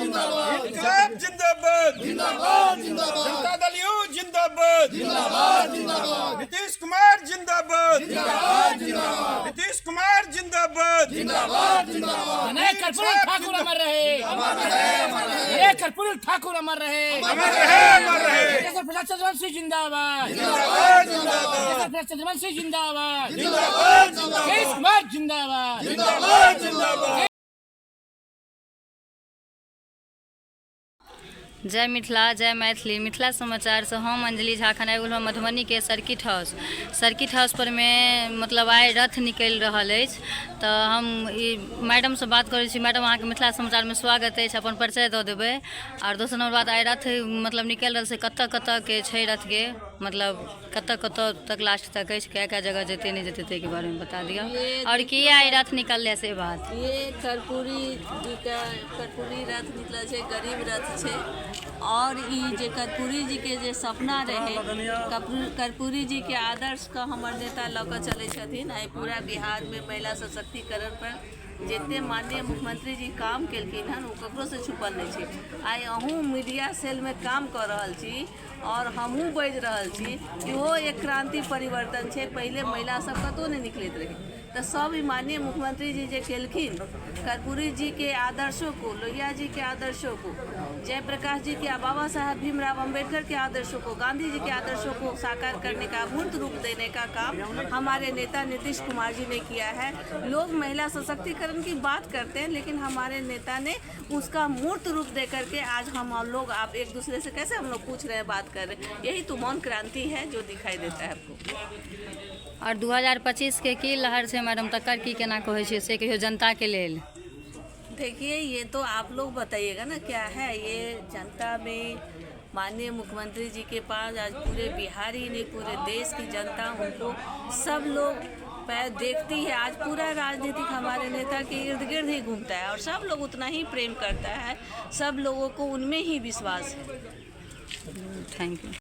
इंकलाब जिंदाबाद, जनता दल यू जिंदाबाद, नीतीश कुमार जिंदाबाद, नीतीश कुमार जिंदाबाद। कर्पूरी ठाकुर अमर रहे, कर्पूरी ठाकुर अमर रहे, चंद्रवंशी जिंदाबाद, चंद्रवंशी जिंदाबाद, नीतीश कुमार जिंदाबाद। जय मिथिला, जय मैथिली। मिथिला समाचार से हम अंजलि झा खन आबि गेलहुँ मधुबनी के सर्किट हाउस पर में मतलब आइ रथ निकलि रहल अछि। तो हम मैडम से बात करै छी। मैडम अहाँके मिथिला समाचार में स्वागत अछि, अपन परिचय दऽ देबै। और दोसर नंबर बात, आइ रथ मतलब निकलि रहल छै, कतऽ के छै रथ के, मतलब कतऽ तक लास्ट तक अछि, क्या जगह जेतै नहीं जेतै ताहि के बारे में बता दिअ। और किया आइ रथ निकललै से बात। ये कर्पूरी जी का कर्पूरी रथ निकल छै, गरीब रथ छै। और ई जे कर्पूरी जी के जे सपना रहे, कर्पूरी जी के आदर्श का हमर नेता लऽ कऽ चलै छथिन। आइ पूरा बिहार में महिला सशक्तिकरण पर जितने माननीय मुख्यमंत्री जी काम केलखिन हन, वो ककरो से छुपल नहीं छै। आइ अहूँ मीडिया सेल में काम कर रहल छी और हमहूँ बाजि रहल छी कि वो एक क्रांति परिवर्तन छै। पहले महिला सब कतौ नहीं निकलैत रहे, तो सब माननीय मुख्यमंत्री जी जे केलखिन, कर्पूरी जी के आदर्शों को, लोहिया जी के आदर्शों को, जयप्रकाश जी के, बाबा साहब भीमराव अंबेडकर के आदर्शों को, गांधी जी के आदर्शों को साकार करने का, मूर्त रूप देने का काम हमारे नेता नीतीश कुमार जी ने किया है। लोग महिला सशक्तिकरण की बात करते हैं, लेकिन हमारे नेता ने उसका मूर्त रूप दे करके आज हम लोग आप एक दूसरे से कैसे हम लोग पूछ रहे हैं, बात कर रहे हैं। यही तो मौन क्रांति है जो दिखाई देता है आपको। और 2025 के की लहर से मैडम, तकर की केना कहै छै से कहियो जनता के लेल। देखिए, ये तो आप लोग बताइएगा ना क्या है। ये जनता में माननीय मुख्यमंत्री जी के पास आज पूरे बिहार ही नहीं, पूरे देश की जनता उनको सब लोग देखती है। आज पूरा राजनीतिक हमारे नेता के इर्द गिर्द ही घूमता है और सब लोग उतना ही प्रेम करता है, सब लोगों को उनमें ही विश्वास है। Thank you.